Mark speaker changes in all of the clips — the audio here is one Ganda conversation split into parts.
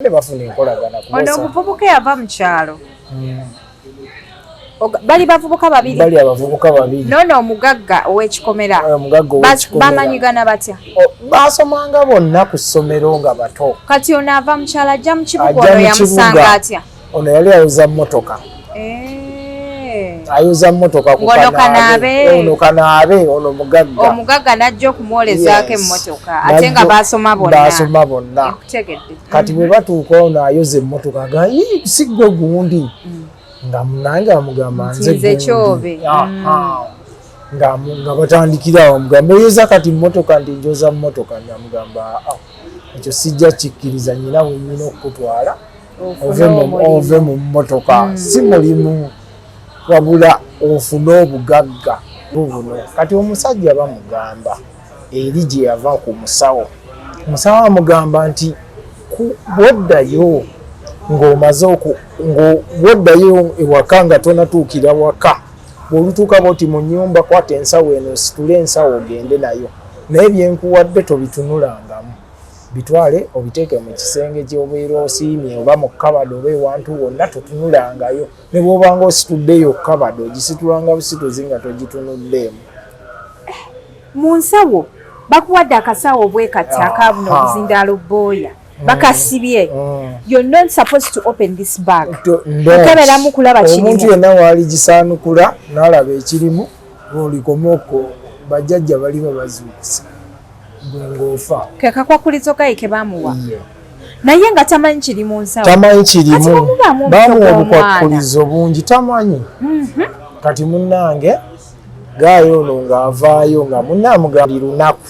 Speaker 1: ne bafuna enkolagana
Speaker 2: ono omuvubuka yava mu kyalo bali bavubuka babiri nono omugagga ow'ekikomera bamanyigana batya
Speaker 1: basomanga bonna ku ssomero nga bato
Speaker 2: kati ono ava mu kyalo ajja mu kibuga ono yamusanga atya
Speaker 1: ono yali ayuza mmotoka ayuza mmotoka ku kanaabe ono
Speaker 2: omugagga n'ajja okumwolezaako emmotoka ate nga basoma bonna
Speaker 1: kati bwe batuuka ono ayuza emmotoka nga sigwe gundi nga munange amugamba nze
Speaker 2: kyobe
Speaker 1: nga batandikira amugamba oyeza kati mmotoka ndi njoza mmotoka namugamba ekyo sijja kikkiriza nyina wenyina okutwala ove mu mmotoka si mulimu wabula ofune obugagga bubuno kati omusajja bamugamba eri gye yava ku musawo amugamba nti bwoddayo ng'omaze ng'oddayo ewaka nga tonatuukira waka bw'olutuuka bwoti mu nnyumba kwata ensawo eno situle ensawo ogende nayo naye byenkuwadde tobitunulangamu bitwale obiteeke mu kisenge gy'obeera osiimye oba mu kabado oba ewantu wonna totunulangayo ne bw'obanga osituddeyo kabado ogisitulanga busituzi nga togitunuddeemu
Speaker 2: mu nsawo bakuwadde akasawo bwekati akabuno obuzindaalo booya bakasibye you're not supposed to open this bag okeberamu kulaba kirimu
Speaker 1: omuntu yenna waali gisaanukula n'alaba ekirimu olikomeoko bajjajja bali babazuukisa ng'ofa
Speaker 2: kekakwakulizo kayi ke baamuwa naye nga tamanyi kiri mu nsawo
Speaker 1: tamanyi kirimu baamuwa obukwakulizo bungi tamanyi kati munnange gaayo ono ng'avaayo nga munnaamugambira lunaku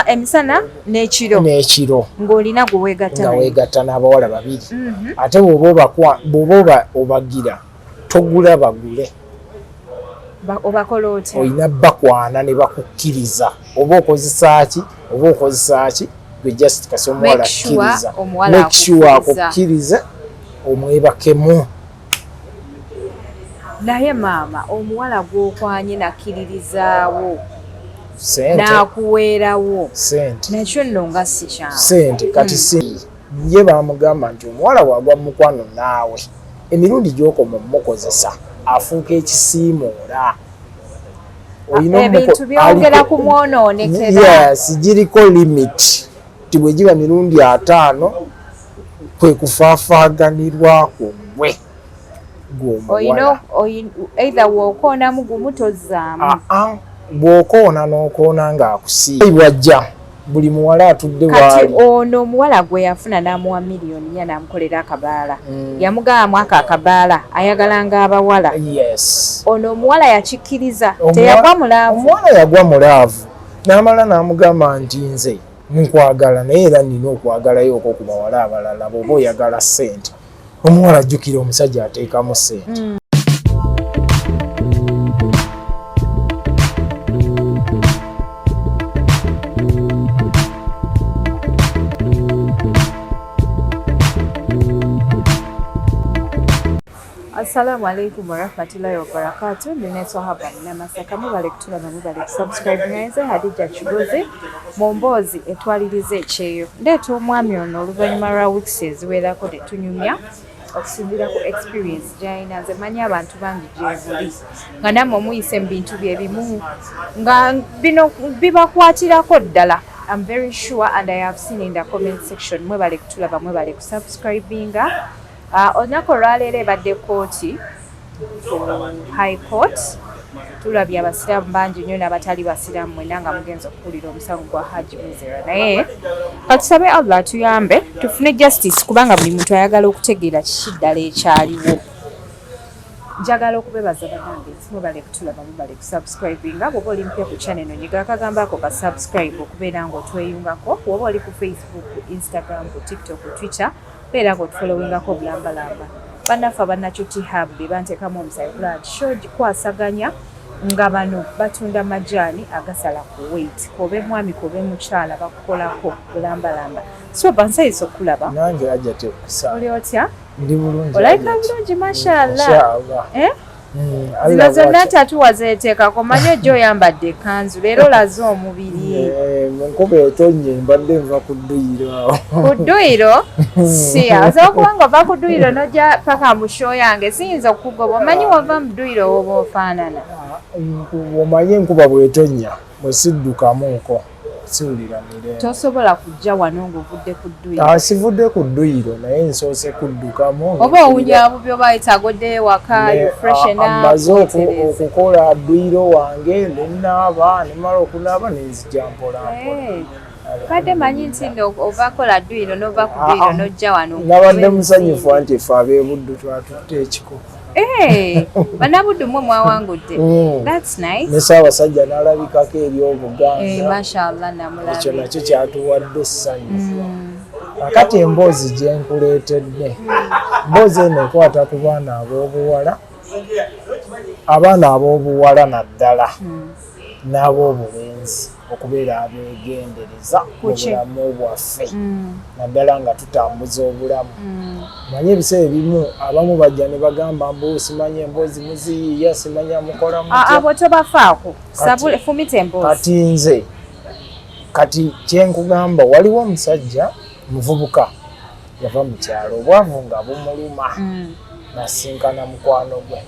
Speaker 2: emisana n'ekiro ng'olina
Speaker 1: weegatta n'abawala babiri ate bw'oba obagira togula bagule
Speaker 2: obakola otya
Speaker 1: olina bakwana ne bakukkiriza oba okozesa ki gwe just kasi omuwala akkiriza make sure akukkirize omwebakemu
Speaker 2: naye maama omuwala gw'okwanye nakkiririzaawo n'akuweerawo nakyo nno nga si kyangu
Speaker 1: sente kati ye baamugamba nti omuwala waagwa mu mukwano naawe emirundi gy'okoma omukozesa afuuka ekisiimuula
Speaker 2: ebintu byongera kumwonoonekera
Speaker 1: giriko limit ti bwe giba mirundi 5 kwe kufaafaaganirwako gwe
Speaker 2: oyina either wookoonamu gumu tozzaamu
Speaker 1: bw'okoona n'okoona ng'akusiibwajja buli muwala atudde
Speaker 2: kati ono omuwala gwe yafuna n'amuwa $1,000,000 n'amukolera akabaala yamugamba mwaka akabaala ayagalanga abawala ono omuwala yakikkiriza teyagwa mulaavu
Speaker 1: omuwala yagwa mulaavu n'amala n'amugamba nti nze nkwagala naye era nina okwagalayo okwo ku bawala abalala bw'oba oyagala ssente omuwala ajjukira omusajja ateekamu ssente
Speaker 2: Assalamu alaikum warahmatullahi wabarakatuh. Ninaitwa hapa na Masaka mubale kutulaba mubale kusubscribe nyenze Hadija Kigozi Mombozi etwalirize ekyeyo. Ndeeta omwami ono oluvannyuma lwa weeks eziwerako tetunyumya okusinziira ku experience gy'alina nze manyi abantu bangi gyebuli nga nammwe muyise mu bintu bye bimu nga bino bibakwatirako ddala. I'm very sure and I have seen in the comment section mwebale kutulaba mwebale kusubscribinga. Olunaku olwaleero ebadde kooti high court tulabye abasiraamu bangi nnyo n'abatali basiraamu mwenna nga mugenza okuwulira omusango gwa Hajji Muzera naye katusabe Allah atuyambe tufune justice kubanga buli muntu ayagala okutegeera kiki ddala ekyaliwo. Njagala okubebaza bannange mubale kutulaba mubale kusubscribinga bw'oba oli mpya ku channel eno nyiga akagamba ako ka subscribe okubeera ng'otweyungako bw'oba oli ku Facebook, Instagram, ku TikTok, ku Twitter beera ng'otufollowingako bulambalamba. Bannaffe abannakyuti hub be banteekamu omusayi blood show gikwasaganya nga bano batunda majaani agasala ku weight kobe mwami kobe mukyala bakukolako bulambalamba. So bansayisa okulaba
Speaker 1: nange ajja tekusa
Speaker 2: oli otya
Speaker 1: ndi bulungi
Speaker 2: olayika bulungi mashallah Zino zonna tatu wazeeteekako manyi ojja oyambadde ekkanzu leero laze omubiri
Speaker 1: enkuba etonnye mbadde nva ku dduyiro awo
Speaker 2: ku dduyiro siya osobola okuba nga ova ku dduyiro n'ojja paka mu show yange siyinza okugoba omanyi wava mu dduyiro woba ofaanana
Speaker 1: omanyi enkuba bw'etonnya bwe siddukamuuko siwulira mirembe
Speaker 2: tosobola kujja wano ng'ovudde ku dduyiro
Speaker 1: sivudde ku dduyiro naye nsoose kuddukamu
Speaker 2: oba owunya bubi oba yetaagoddeyo waka
Speaker 1: amaze okukola dduyiro wange nenaaba nemala okunaaba nenzija mpolampola
Speaker 2: badde manyi nti ovakola dduyiro n'ova ku dduyiro n'ojja wano
Speaker 1: nabadde musanyufu anti ffe ab'ebuddu twatutte ekiko
Speaker 2: banabuddu mmwe mwawangudde that's nice
Speaker 1: ne Ssaabasajja n'alabikako eri Obuggaga
Speaker 2: mashallah namulabye
Speaker 1: ekyo nakyo kyatuwadde essanyu kakati emboozi gye nkuleetedde emboozi eno ekwata ku baana ab'obuwala abaana ab'obuwala naddala n'ab'obulenzi okubeera abeegendereza mu bulamu bwaffe naddala nga tutambuza obulamu manye ebiseera ebimu abamu bajja ne bagamba mbu simanyi emboozi muziyiya simanya mukola mutya
Speaker 2: abo tobafaako fumita emboozi
Speaker 1: kati nze kati kyenkugamba waliwo omusajja muvubuka yava mu kyalo obwavu nga bumuluma nasinkana mukwano gwe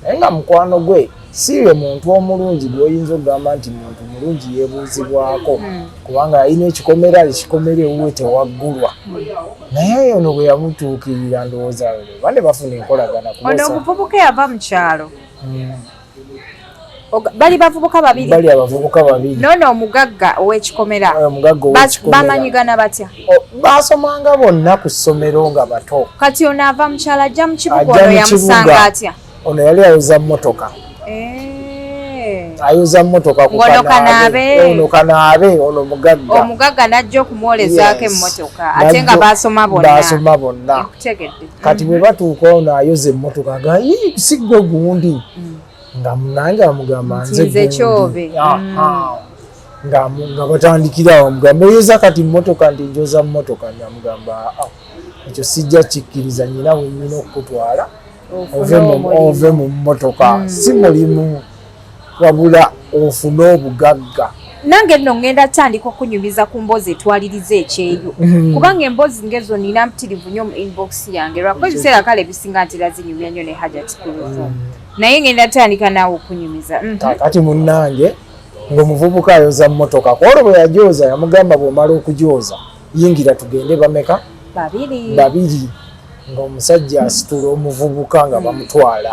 Speaker 1: naye nga mukwano gwe siwe muntu omulungi gwoyinza okugamba nti muntu mulungi yeebuuzibwako kubanga alina ekikomera ekikomera ewuwe tewaggulwa naye ono bwe yamutuukirira ndowooza bane bafuna enkolagana
Speaker 2: ono omuvubuka yava mu kyalo bali bavubuka babiri
Speaker 1: bali abavubuka babiri
Speaker 2: nono omugagga ow'ekikomera bamanyigana batya
Speaker 1: baasomanga bonna ku ssomero nga bato
Speaker 2: kati ono ava mu kyalo ajja mu kibuga ono yamusanga atya
Speaker 1: ono yali ayoza mmotoka ayoza mmotoka ono kanaabe ono mugagga
Speaker 2: omugagga n'ajja okumwolezaako emmotoka ate nga baasoma bonna
Speaker 1: kati bwe batuuka ono ayoza emmotoka nga sigwe gundi nga munange amugamba nze
Speaker 2: kyobe
Speaker 1: nga batandikira awo mugamba oyoza kati mmotoka nti njoza mmotoka namugamba ekyo sijja kikkiriza nyina wenyina okukutwala ove mu mmotoka si mulimu wabula ofune obugagga
Speaker 2: nange nno ngenda tandika okunyumiza ku mboozi etwaliriza ekyeyo kubanga emboozi ngezo nina mpitirivu nnyo mu inbox yange lwakuba ebiseera kale bisinga ntera zinyumya nnyo ne hajati kuluvu naye ngenda tandika naawe okunyumiza
Speaker 1: kati munnange ng'omuvubuka ayoza mmotoka kwolwo bwe yagyoza yamugamba bw'omala okugyoza yingira tugende bameka babiri ng'omusajja asitula omuvubuka nga bamutwala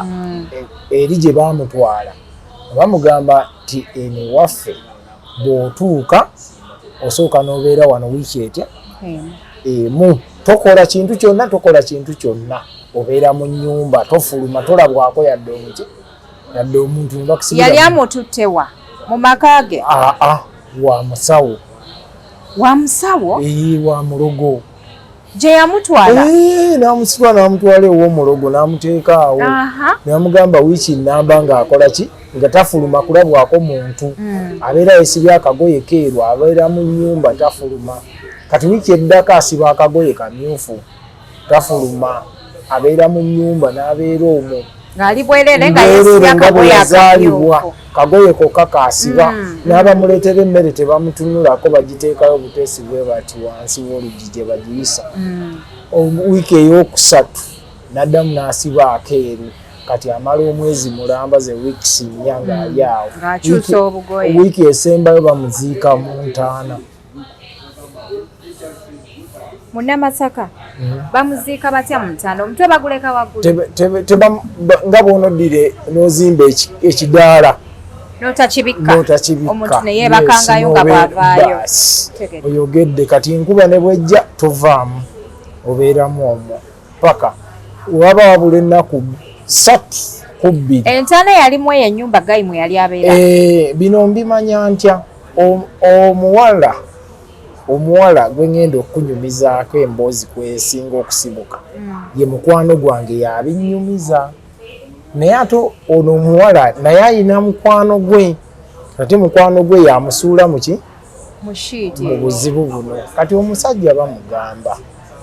Speaker 1: eri gye baamutwala bamugamba nti eno waffe bw'otuuka osooka n'obeera wano wiiki etya emu tokola kintu kyonna obeera mu nnyumba tofuluma tolabwako yadde omuntu
Speaker 2: yali amututtewa mu maka ge
Speaker 1: wa musawo wa mulogo
Speaker 2: gye yamutwala
Speaker 1: n'amutwala ew'omulogo n'amuteeka awo n'amugamba wiiki nnamba ng'akola ki nga tafuluma kulabwako muntu abeera yesibye akagoye keeru abeera mu nnyumba tafuluma kati wiiki eddaka asiba akagoye kamyufu tafuluma abeera mu nnyumba n'abeera omwo
Speaker 2: ng'ali bwerere nga yesibye akagoye akamyufu
Speaker 1: kagoye kokka kaasiba n'abamuleetera emmere tebamutunulako bagiteekayo buteesi bwe bati wansi w'oluggi gye bagiyisa wiiki ey'okusatu n'addamu n'asiba akeeru kati amala omwezi mulamba ze wiikisi nnya ng'ali awo wiiki esembayo bamuziika mu ntaana
Speaker 2: Munnamasaka bamuziika batya mu ntaana omutwe baguleka waggulu
Speaker 1: nga bw'onoddire n'ozimba ekidaala
Speaker 2: notakibikka omuntu ne yeebakangayo nga bw'avaayo
Speaker 1: oyogedde kati nkuba ne bwejja tovaamu obeeramu omwo paka waba wabula ennaku 3-2
Speaker 2: entaana yalimu eyo ennyumba gayimu yali abeera
Speaker 1: bino mbimanya ntya omuwala gwe ngenda okunyumizaako emboozi kwesinga okusibuka ye mukwano gwange yabinyumiza naye ate ono omuwala naye ayina mukwano gwe ate mukwano gwe yamusuula muki mu buzibu buno kati omusajja bamugamba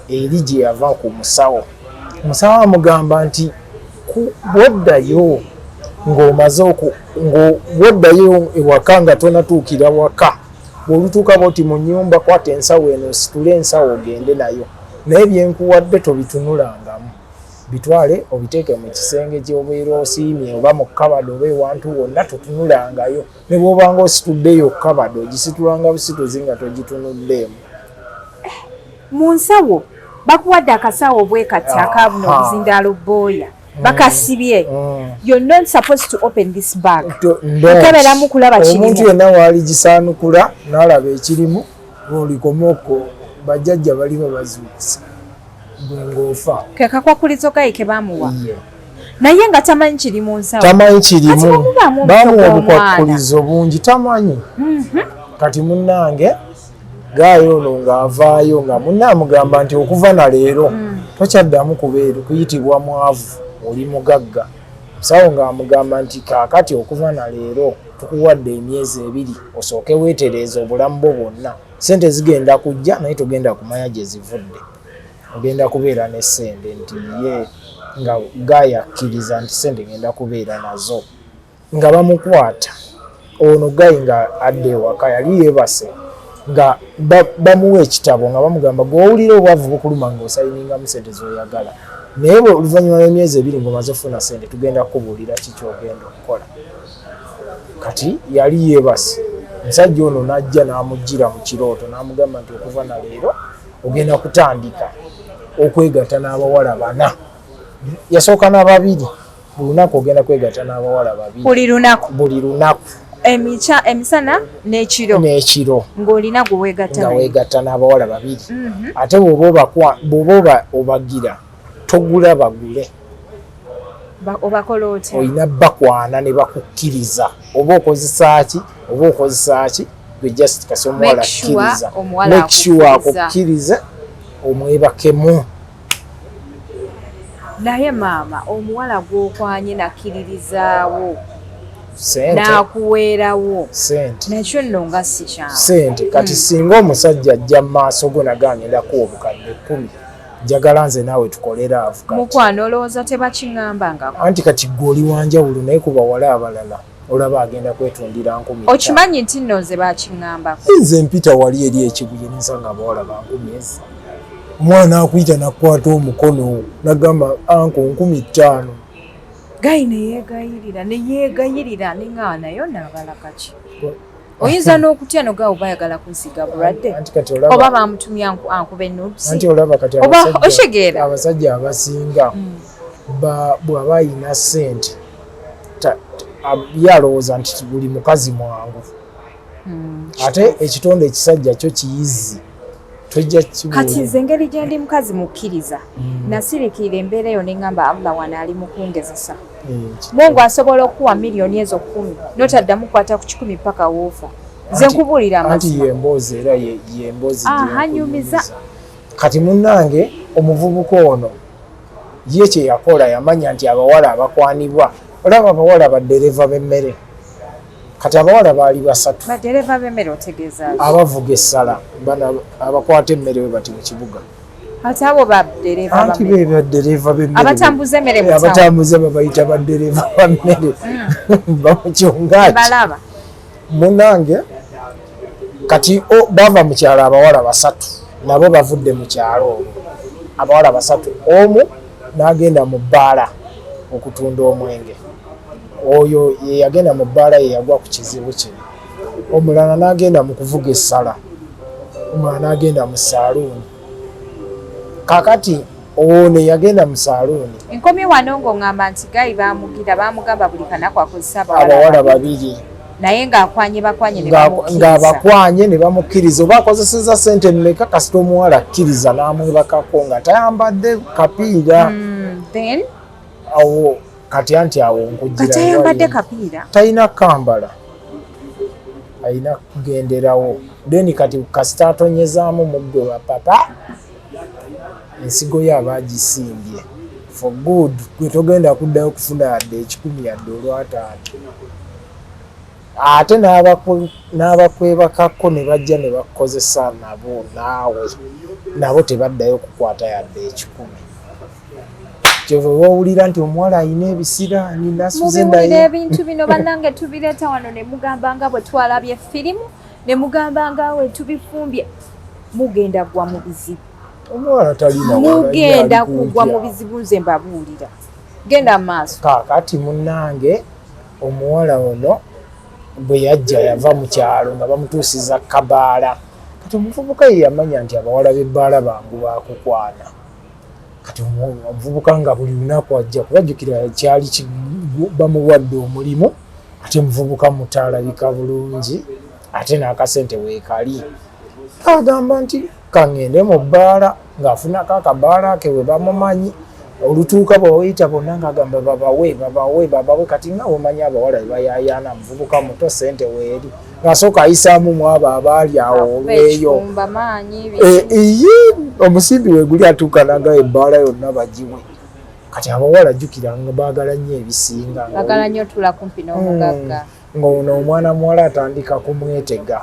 Speaker 1: eri gye yava ku musawo amugamba nti bwoddayo ng'omaze ng'oddayo ewaka nga tonatuukira waka bw'olutuuka bw'oti mu nnyumba kwata ensawo eno situle ensawo ogende nayo naye byenkuwadde tobitunulangamu bitwale obiteeke mu kisenge ky'obeera osiimye oba mu kabado oba ewantu wonna totunulangayo ne bw'obanga osituddeyo kabado ogisitulanga busituzi nga togitunuddeemu.
Speaker 2: Mu nsawo bakuwadde akasawo bwe kati akabuno obuzindaalo booya bakasibye. You're not supposed to open this bag. Okeberamu kulaba kirimu.
Speaker 1: Omuntu yenna waali gisaanukula n'alaba ekirimu olikomoko bajjajja balimu bazuukisa ng'ofa.
Speaker 2: Ke kakwakulizo kayi ke baamuwa. Naye nga tamanyi kiri mu nsawo.
Speaker 1: Tamanyi kirimu. Baamuwa obukwakulizo bungi tamanyi. Kati munnange gaayo ono ng'avaayo nga munne amugamba nti okuva na leero tokyaddamu kuyitibwa mwavu oli mugagga. Musawo ng'amugamba nti kaakati okuva na leero tukuwadde emyezi 2 osooke weetereeza obulamu bwo bwonna. Sente zigenda kujja naye togenda kumanya gye zivudde. Ogenda kubeera ne sente nti ye nga Gaaya akkiriza nti sente genda kubeera nazo. Nga bamukwata ono Gayi nga adde ewaka yali yeebase nga bamuwa ekitabo nga bamugamba gw'owulira obwavu bukuluma ng'osayiningamu sente z'oyagala. Naye oluvannyuma lw'emyezi 2 ng'omaze ofuna sente tugenda kubuulira kiki ogenda okukola. Kati yali yeebase. Omusajja ono n'ajja n'amuggira mu kirooto n'amugamba nti okuva na leero ogenda kutandika okwegatta n'abawala 4. Yasooka na 2. Buli lunaku ogenda kwegatta n'abawala 2. Buli lunaku.
Speaker 2: Emisana n'ekiro. Ng'olina gwe weegatta
Speaker 1: n'abawala 2. Ate bw'oba obagira togula bagule.
Speaker 2: Obakola otya?
Speaker 1: Olina bakwana ne bakukkiriza. Oba okozesa ki? Gwe just kasi omuwala akkiriza. Make sure akukkirize omwebakemu.
Speaker 2: Naye maama omuwala gw'okwanye nakkiririzaawo
Speaker 1: sente
Speaker 2: n'akuweerawo
Speaker 1: sente
Speaker 2: nakyo nno nga si kyangu.
Speaker 1: Sente kati singa omusajja ajja mu maaso go naganyendako obukadde 10 njagala nze naawe tukolera avukati.
Speaker 2: Mukwano olowooza tebakiŋŋambangako.
Speaker 1: Anti kati gwe oli wanjawulo naye ku bawala abalala olaba agenda kwetundira 10,000.
Speaker 2: Okimanyi nti nno nze bakiŋŋambako.
Speaker 1: Nze mpita wali eri ekibuye nsanga abawala ba 10,000. Omwana akuyita nakwata omukono nagamba anko 15,000.
Speaker 2: Gayi neyeegayirira neŋŋawa nayo naabala kaki. Oyinza n'okutya no gaawe bayagala kunsiga bulwadde oba bamutumya ankuba ennuusi.
Speaker 1: Anti olaba kati abasajja abasinga bw'aba ayina ssente yalowooza nti buli mukazi mwangu. Ate ekitonde ekisajja kyo kiyizi.
Speaker 2: Kati nze engeri gye ndi mukazi mukkiriza nasirikira embeera eyo ne ŋŋamba Allah wano ali mu kungezesa. Mungu asobola okuwa miliyoni ezo 10 n'otaddamu kukwata ku 10 paka woofa. Nze nkubuulira amazima.
Speaker 1: Anti yemboozi era yemboozi
Speaker 2: hanyumiza.
Speaker 1: Kati munnange omuvubuka ono ye kye yakola yamanya nti abawala abakwanibwa olaba abawala baddereva b'emmere. Kati abawala baali 3.
Speaker 2: Baddereva b'emmere otegeeza
Speaker 1: abavuga essala abakwata emmere we bati mu kibuga.
Speaker 2: Ate abo baddereva b'emmere.
Speaker 1: Anti be baddereva b'emmere.
Speaker 2: Abatambuza emmere mu ttawuni.
Speaker 1: Abatambuza babayita baddereva b'emmere. Bamukyongaaki.
Speaker 2: Balaba.
Speaker 1: Munnange kati bava mu kyalo abawala 3 nabo bavudde mu kyalo abawala 3 omu n'agenda mu bbaala okutunda omwenge. Oyo ye yagenda mu bbaala ye yagwa ku kizibu kye. Omulala n'agenda mu kuvuga essala. Omulala n'agenda mu saaluuni. Kakati ono yagenda mu saaluuni.
Speaker 2: Enkomye wano ng'oŋŋamba nti Gayi baamugamba buli kanaku akozesa
Speaker 1: abawala 2.
Speaker 2: Naye ng'akwanye
Speaker 1: ng'abakwanye ne bamukkiriza oba akozeseza ssente mmeka kasita omuwala akkiriza n'amwebakako nga tayambadde kapiira.
Speaker 2: Then
Speaker 1: awo kati anti awo nkujjira
Speaker 2: tayambadde kapiira
Speaker 1: talina kambala alina kugenderawo. Then kati kasita atonyezaamu mugwe wa papa ensigo ye aba agisimbye for good. Gwe togenda kuddayo kufuna yadde 10 yadde olwataano. Ate n'abakwebakako ne bajja ne bakozesa nabo naawe nabo tebaddayo kukwata yadde 10. kati owulira nti omuwala alina ebisira ninasuze
Speaker 2: naye ebintu bino bannange tubireeta wano ne mugamba nga bwe twalabye firimu ne mugamba nga we tubifumbye mugenda gwa mu bizibu
Speaker 1: omuwala talina
Speaker 2: mugenda kugwa mu bizibu nze mbabuulira genda mu maaso
Speaker 1: kaakati munnange omuwala ono bwe yajja yava mu kyalo nga bamutuusiza kabaala kati omuvubuka ye yamanya nti abawala b'ebbaala bangu bakukwana kati omuvubuka nga buli lunaku ajja kubajjukira kyali bamuwadde omulimu ate muvubuka mutalabika bulungi ate n'akasente weekali agamba nti kaŋŋende mu bbaala ng'afunako akabaala ke we bamumanyi olutuuka bwewayita bonna ng'agamba babawe kati nga womanya abawala bebayayaana muvubuka muto sente weeri ng'asooka ayisaamu mu abo abaali awo olweyo omusimbi we guli atuuka n'agawa ebbaala yonna bagiwe kati abawala jjukira nga baagala nnyo ebisinga
Speaker 2: baagala nnyo tula kumpi n'omugagga
Speaker 1: ng'ono omwana muwala atandika kumwetega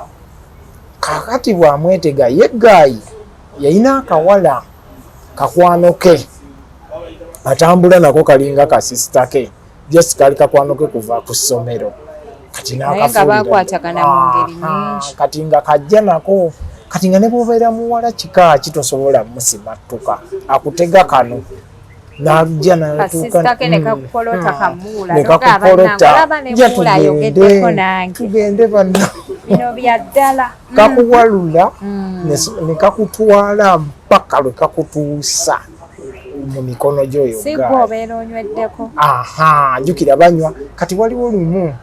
Speaker 1: kaakati bw'amwetega ye gaayi yalina akawala kakwano ke atambula nako kalinga kasisita ke just kali kakwano ke kuva ku ssomero kati
Speaker 2: bakwatagana mu ngeri nyingi
Speaker 1: kati nga kajja nako kati nga ne bw'obeera muwala kika kitosobola musimattuka akutega kano najja tugende banna kakuwalula ne kakutwala mpaka lwe kakutuusa mu mikono gyoyo njukira banywa kati waliwo lumu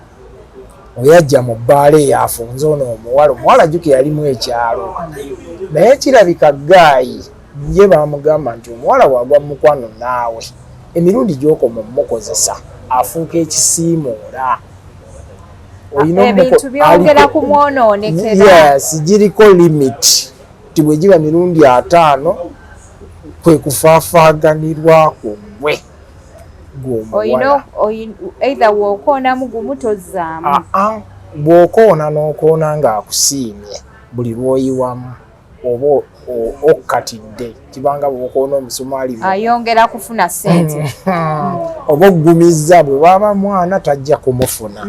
Speaker 1: oyajja mu bbaala eyafunze ono omuwala jjukira yalimu ekyalo naye kirabika gaayi ye bamugamba nti omuwala wagwa mu mukwano naawe emirundi gy'okoma omukozesa afuuka ekisiimuula
Speaker 2: ebintu byongera kumwonoonekera
Speaker 1: giriko limiti ti bwe giba mirundi 5 kwe kufaafaaganirwa kugwe
Speaker 2: oyina either w'okoonamu gumu tozzaamu
Speaker 1: bw'okoona n'okoona ng'akusiimye buli lw'oyiwamu oba okkatidde kibanga bw'okoona omusumaali
Speaker 2: ayongera kufuna ssente
Speaker 1: oba oggumizza bwe bwaba mwana tajja kumufuna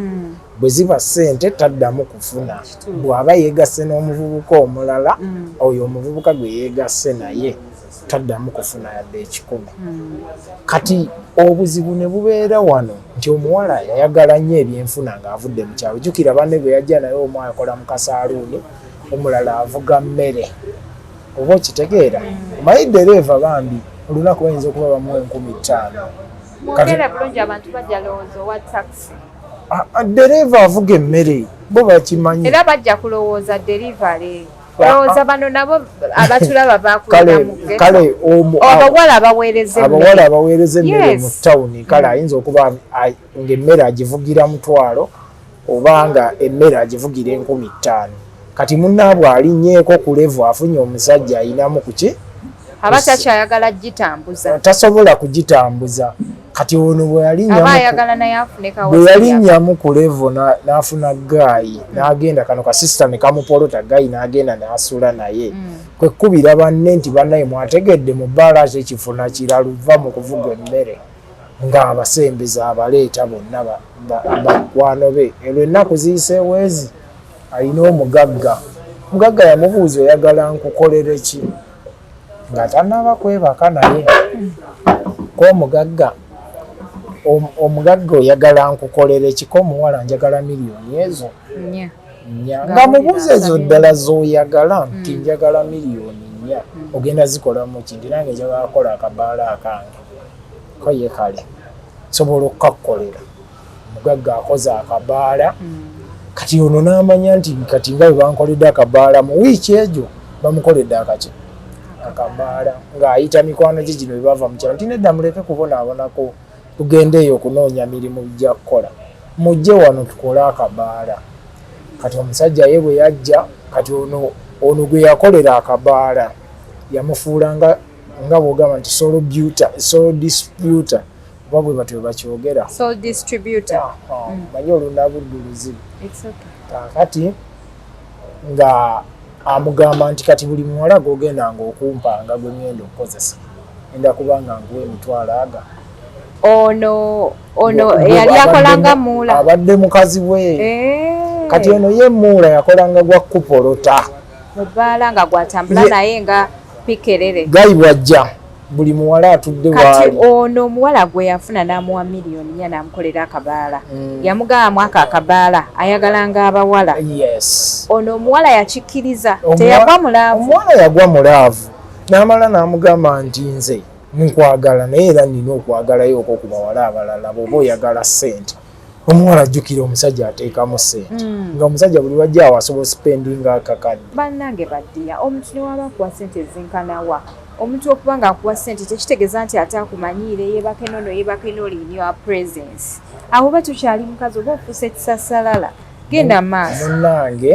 Speaker 1: bwe ziba ssente taddamu kufuna bw'aba yeegasse n'omuvubuka omulala oyo omuvubuka gwe yeegasse naye taddamu kufuna yadde 10 kati obuzibu ne bubeera wano nti omuwala yayagala nnyo ebyenfuna ng'avudde mu kyalo jjukira banne bwe yajja naye omu akola mu kasaaluuni omulala avuga mmere oba okitegeera omanyi ddereeva bambi olunaku bayinza okuba bamuwa 15,000 ddereeva avuga emmere bo bakimanyi
Speaker 2: era bajja kulowooza derivale olowooza bano nabo abatulaba bakulira mu
Speaker 1: kale
Speaker 2: abawala abaweereza
Speaker 1: emmere mu tawuni kale ayinza okuba ng'emmere agivugira mutwalo oba nga emmere agivugira 15,000 kati munnaabwe alinnyeeko ku levu afunye omusajja ayinamu kuki
Speaker 2: aba takyayagala gitambuza
Speaker 1: tasobola kugitambuza kati ono bwe yalinnyamu ku levu n'afuna gaayi n'agenda kano kasisita ne kamupolota gaayi n'agenda n'asula naye kwe kkubira banne nti bannaye mwategedde mu bbaala ate ekifuna kirala luva mu kuvuga emmere ng'abasembeza abaleeta bonna bakwano be olwo ennaku ziyiseewo ezi alina omugagga yamubuuza oyagala nkukolere ki nga tannaba kwebaka naye k'omugagga oyagala nkukolere ki k'omuwala njagala miliyoni ezo nga mubuuza ezo ddala z'oyagala nti njagala miliyoni 4 ogenda zikolamu ki nti nange njagala kukola akabaala akange ko ye kale sobola okukakkolera omugagga akoze akabaala kati ono n'amanya nti kati nga bwe bankoledde akabaala mu wiiki egyo bamukoledde akabaala ng'ayita mikwano gye gino bwe bava mu kyalo nti nedda muleke kubonaabonako tugende eyo okunoonya mirimu bijja kukola mujje wano tukole akabaala kati omusajja ye bwe yajja kati ono gwe yakolera akabaala yamufuula nga bw'ogamba nti sole disputer oba bwe batyo bakyogera manyi olunabudduluzi kati nga amugamba nti kati buli muwala g'ogenda ng'okumpanga gwe ngenda okukozesa enda kubanga nguwa 1,000
Speaker 2: ono yali akolanga muula
Speaker 1: abadde mukazi we kati ono ye muula yakolanga gwa kupolota
Speaker 2: mubaala nga gwatambula naye nga pikerere
Speaker 1: gayibwajja buli muwala atudde
Speaker 2: kati ono omuwala gwe yafuna n'amuwa miliyoni 4 n'amukolera akabaala yamugamba mwaka akabaala ayagalanga abawala ono omuwala yakikkiriza teyagwa mulaavu
Speaker 1: omuwala yagwa mulaavu n'amala n'amugamba nti nze nkwagala naye era nina okwagalayo okwo ku bawala abalala bw'oba oyagala ssente omuwala ajjukira omusajja ateekamu ssente nga omusajja buli wajja awasobola spendinga akakadde
Speaker 2: bannange baddiya omuntu ne waba akuwa ssente ezinkanawa omuntu okuba nga akuwa ssente tekitegeeza nti ate akumanyiire yeebaka enono yeebaka enoli in your presence awo oba tukyali mukazi oba ofuusa ekisassalala genda maaso
Speaker 1: munnange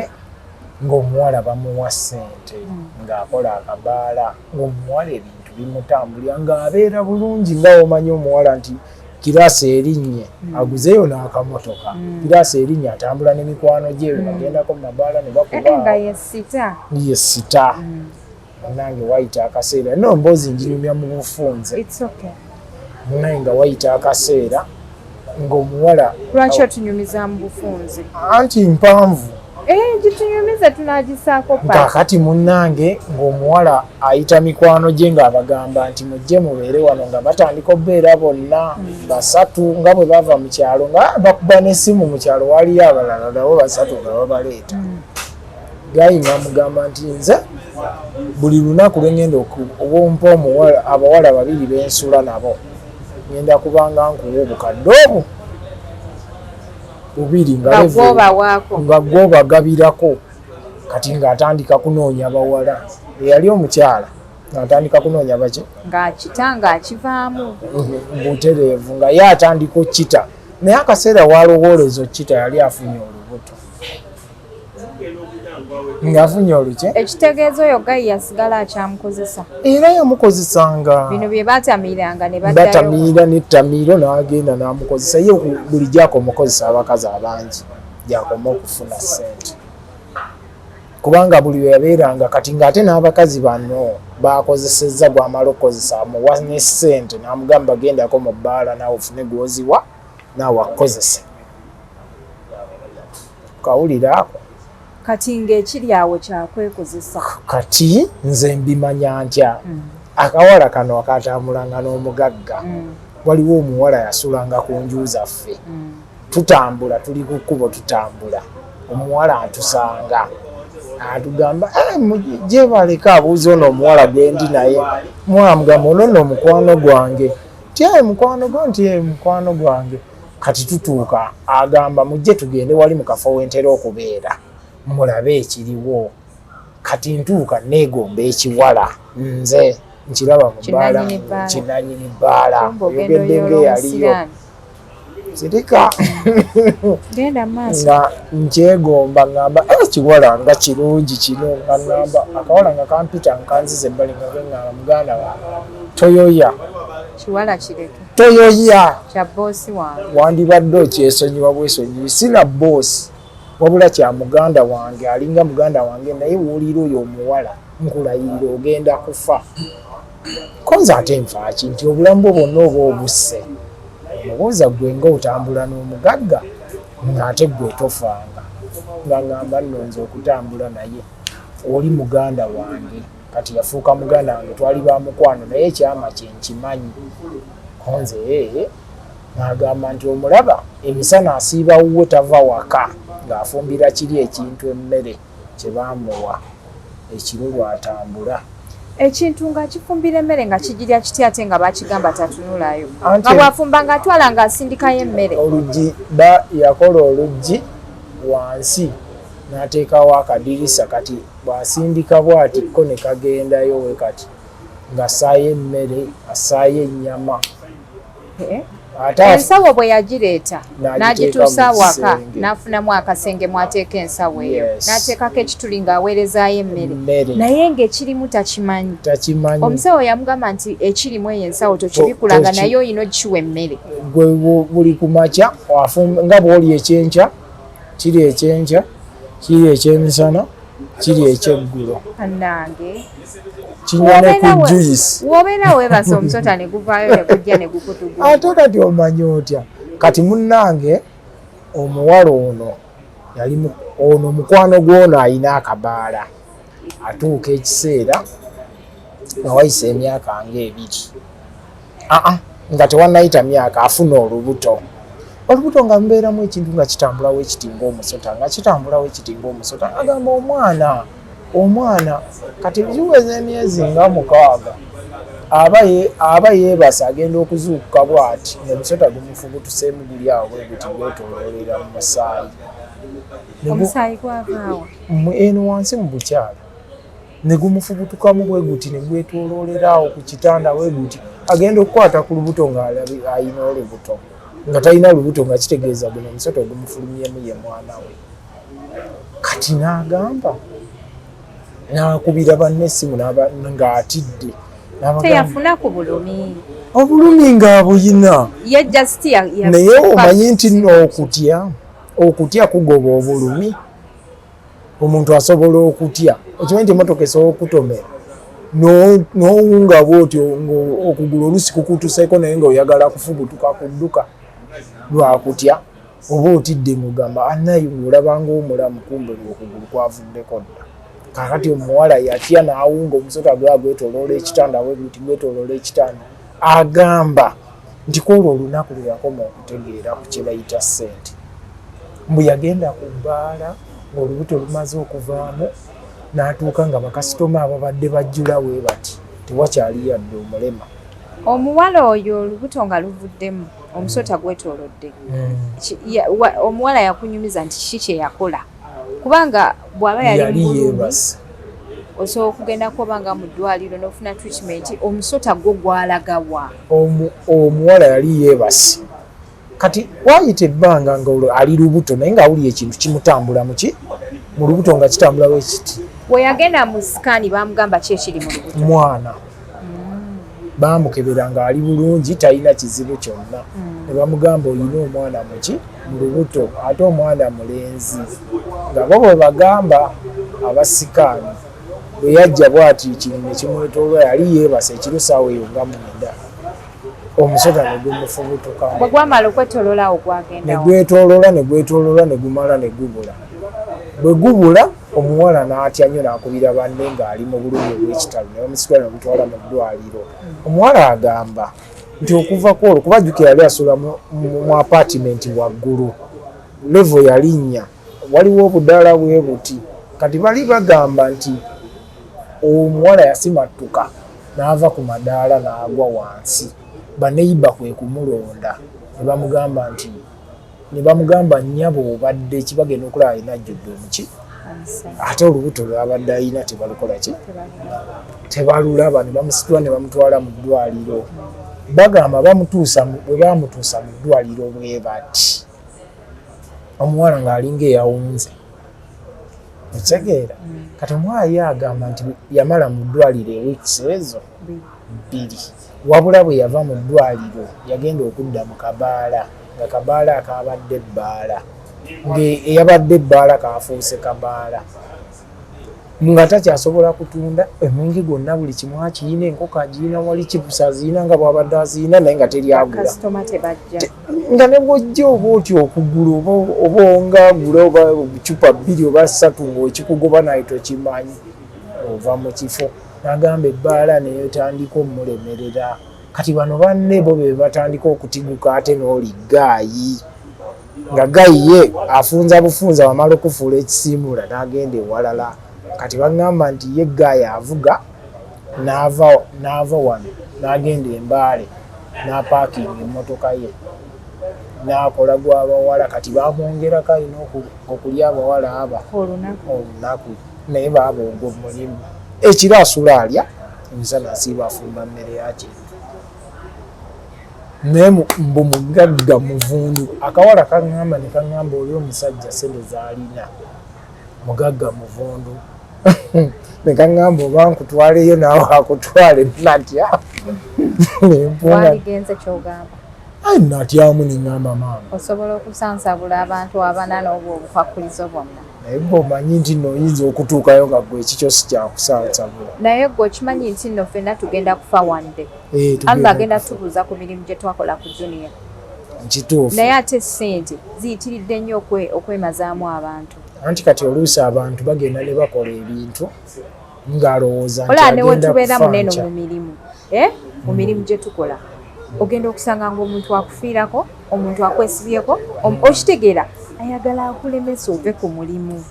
Speaker 1: ng'omuwala bamuwa ssente ng'akola akabaala ng'omuwala ebintu bimutambulira ng'abeera bulungi nga omanyi omuwala nti kiraasi erinnye aguzeeyo n'akamotoka kiraasi erinnye atambula n'emikwano gye bagendako mu mabaala ne bakuba yesita munange wayita akaseera no mboozi njinyumya mu bufunze munange nga wayita akaseera ng'omuwala
Speaker 2: lwaki otunyumiza mu bufunze
Speaker 1: anti mpanvu
Speaker 2: gitunyumiza tunagisaako
Speaker 1: kakati munnange ng'omuwala ayita mikwano gye ng'abagamba nti mujje mubeere wano nga batandika obbeera bonna basatu nga bwe bava mu kyalo nga bakuba n'essimu mu kyalo waliyo abalala nabo basatu nga babaleeta gayi ng'amugamba nti nze buli lunaku lwe ngenda obumpa abawala babiri bensula nabo ngenda kubanga nkuwa obukadde obwo bubiri nga gwobagabirako kati ng'atandika kunoonya bawala eyali omukyala ng'atandika kunoonya baki
Speaker 2: ng'akita ng'akivaamu
Speaker 1: butereevu nga ye atandika okkita naye akaseera walowooleza okkita yali afunye olubuto ng'afunye oluki
Speaker 2: ekitegeeza oyo gayi yasigala akyamukozesa
Speaker 1: era yamukozesanga
Speaker 2: bino bye batamiiranga ne
Speaker 1: batamiira n'ettamiiro n'agenda n'amukozesa ye buli gyakoma okozesa abakazi abangi gyakoma okufuna ssente kubanga buli we yabeeranga kati ng'ate n'abakazi bano bakozesezza gwamala okukozesa amuwa ne ssente n'amugamba gendako mu bbaala naawe ofune gwoziwa naawe akozese kawulira ako
Speaker 2: kati ng'ekiri awo kyakwekozesa
Speaker 1: kati nze mbimanya ntya akawala kano akatambulanga n'omugagga waliwo omuwala yasulanga ku nju zaffe tutambula tuli ku kkubo tutambula omuwala atusanga atugamba mujje baleka abuuza ono omuwala gwendi naye omuwala amugamba ono nno omukwano gwange tyaye mukwano gwo nti mukwano gwange kati tutuuka agamba mujje tugende wali mu kafo wentera okubeera mulabe ekiriwo kati ntuuka neegomba ekiwala nze nkiraba mu bbaala kinanyini bbaala oyogedde ng'eyaliyo sirika nga nkyegomba ngamba ekiwala nga kirungi kino nga ngamba akawala nga kampita nkanziza ebbali nga geŋŋamba muganda wa toyoya
Speaker 2: kiwala kireke
Speaker 1: toyoya
Speaker 2: kya boosi wange
Speaker 1: wandibadde okyesonyiwa bwesonyiwi sina boosi wabula kya muganda wange alinga muganda wange naye wuulira oyo omuwala nkulayirira ogenda kufa konza ate nfaaki nti obulamu bwo bwonna oba obusse omubuuza gwe nga otambula n'omugagga ng'ate gwe tofanga nga ngamba nno nze okutambula naye oli muganda wange kati yafuuka muganda wange twali ba mukwano naye ekyama kye nkimanyi konze n'agamba nti omulaba emisana asiiba wuwe tava waka ng'afumbira kiri ekintu emmere kye baamuwa ekiro lwatambula
Speaker 2: ekintu nga kifumbira emmere nga kijirya kitya ate nga bakigamba tatunulayo nga bwafumba nga atwala ng'asindikayo emmere
Speaker 1: oluggi yakola oluggi wansi n'ateekawo akadirisa kati bw'asindika bw'ati ko ne kagendayo we kati ng'asaayo emmere asaayo ennyama
Speaker 2: ensawo bwe yagireeta n'agituusa waka n'afunamu akasenge mwateeka ensawo eyo n'ateekako ekituli ng'aweerezaayo emmere naye ng'ekirimu takimanyi omusawo yamugamba nti ekirimu eyo ensawo tokibikulanga naye oyina ogikiwa emmere
Speaker 1: gwe buli ku makya nga bw'oli ekyenkya kiri ekyenkya kiri ekyemisana kiri ekyeggulo
Speaker 2: annange
Speaker 1: kinyone ku juice
Speaker 2: wobeera weebasa omusota ne guvaayo ne gujja ne gukutugu
Speaker 1: ate kati omanyi otya kati munnange omuwala ono mukwano gw'ono alina akabaala atuuka ekiseera nga wayise emyaka ng'ebiri nga tewannayita myaka afuna olubuto nga mubeeramu ekintu nga kitambulawo ekiti ng'omusota agamba omwana kati biweza emyezi nga 6 aba yeebasa agenda okuzuukuka bw'ati ng'omusota gumufubutuseemu guli awo bwe guti gwetoloolera mu musaayi
Speaker 2: omusaayi gwavaawa
Speaker 1: eno wansi mu bukyala ne gumufubutukamu bwe guti ne gwetoloolera awo ku kitanda bwe guti agenda okukwata ku lubuto ng'ayina olubuto nga talina lubuto nga kitegeeza guno omusota ogumufulumyemu ye mwana we kati n'agamba n'akubira banne essimu ng'atidde
Speaker 2: teyafuna ku bulumi
Speaker 1: obulumi ng'abuyina naye omanyi nti okutya kugoba obulumi omuntu asobola okutya okimanyi nti emotoka esobola okutomera n'owunga bwotyo okugula olusi kukutuseeko naye ng'oyagala kufubutuka ku dduka lwakutya oba otidde mugamba anayi ng'olabanga omulamu kumbe okugulu kwavuddeko dda kakati omuwala yatya n'awunga omusota gwetoloola ekitanda weguti gwetoloola ekitanda agamba nti kwolwo olunaku lwe yakoma okutegeera ku kye bayita ssente mbu yagenda ku bbaala ng'olubuto lumaze okuvaamu n'atuuka nga bakasitoma ababadde bajjula we bati tewakyali yadde omulema
Speaker 2: omuwala oyo olubuto nga luvuddemu omusota gwetolodde omuwala yakunyumiza nti kiki kye yakola kubanga bw'aba yali yeebase osobola okugendako obanga mu ddwaliro n'ofuna treatment omusota gwo gwalagawa
Speaker 1: omuwala yali yeebase kati wayita ebbanga nga ali lubuto naye ng'awulira ekintu kimutambula mu lubuto nga kitambulawo ekiti
Speaker 2: bwe yagenda mu sikaani bamugamba ki ekiri mu lubuto
Speaker 1: mwana bamukebera ng'ali bulungi talina kizibu kyonna ne bamugamba olina omwana mu lubuto ate omwana mulenzi nga bo bwe bagamba abasikaani bwe yajja bw'ati kintu ne kimwetoolwa yali yeebase ekirusaawo eyo nga mwenda omusota ne gumufubutukamu
Speaker 2: bwe gwamala okwetoloola awo gwagendawo
Speaker 1: ne gwetoloola ne gumala ne gubula bwe gubula omuwala n'atya nnyo n'akubira banne ng'ali mu bulumi obw'ekitalo ne bamusitula ne bamutwala mu ddwaliro omuwala agamba nti okuva ku olwo kubajjukira yali asula mu apatimenti waggulu levo yalinnya waliwo obudaala bwe buti kati bali bagamba nti omuwala yasimattuka n'ava ku madaala n'agwa wansi baneyiba kwe kumulonda ne bamugamba nnyabo obadde kibagenda okulaba alina ajjudde omuki ate olubuto lwabadde alina tebalukola ki tebalulaba ne bamusitula ne bamutwala mu ddwaliro bagamba bwe bamutuusa mu ddwaliro bwe bati omuwala ng'alinga eyawunze ekitegeera kati omuwala ye agamba nti yamala mu ddwaliro ewiikisi ezo 2 wabula bwe yava mu ddwaliro yagenda okudda mu kabaala nga kabaala akabadde ebbaala ng'eyabadde ebbaala kaafuuse kabaala nga takyasobola kutunda emwenge gwonna buli kimu akiyina enkoko agiyina wali kipusa aziyina nga bw'abadde aziyina naye nga teryagula nga ne bw'ojja oba otya okugula oba ongaagula oba bucupa 2 oba 3 ng'ekikugoba naye tokimanyi ova mu kifo n'agamba ebbaala neyotandika omumulemerera kati bano banne bo be batandika okutiguka ate n'oli gaayi nga gaayi ye afunza bufunza wamala okufuula ekisiimula n'agenda ewalala kati bagamba nti ye gaayi avuga n'ava wano n'agenda embaale n'apaakinga emmotoka ye n'akola gw'abawala kati bamwongerako alina okulya abawala aba olunaku naye baabonga omulimu ekiro asula alya emisana asiiba afumba mmere yakintu naye mbu mugagga muvundu akawala kaŋŋamba ne kaŋŋamba oli omusajja sente z'alina mugagga muvundu ne kaŋŋamba oba nkutwaleyo naawe akutwale natya
Speaker 2: waligenze kyogamba
Speaker 1: natyamu neŋŋamba maama
Speaker 2: osobola okusansabula abantu abana n'obwo obukwakulizo bwonna
Speaker 1: naye bw'omanyi nti nno oyinza okutuukayo nga gwe ekikyo si kyakusaasabula.
Speaker 2: Naye gwe okimanyi nti nno ffenna tugenda kufa one day. Allah agenda tubuuza ku mirimu gye twakola ku duniya.
Speaker 1: Kituufu.
Speaker 2: Naye ate ssente ziyitiridde nnyo okwemazaamu abantu.
Speaker 1: Anti kati oluusi abantu bagenda ne bakola ebintu ng'alowooza nti
Speaker 2: olaba ne we tubeera muneno mu mirimu. Mu mirimu gye tukola ogenda okusanga ng'omuntu akufiirako, omuntu akwesibyeko, okitegeera ayagala akulemesa ove ku mulimu.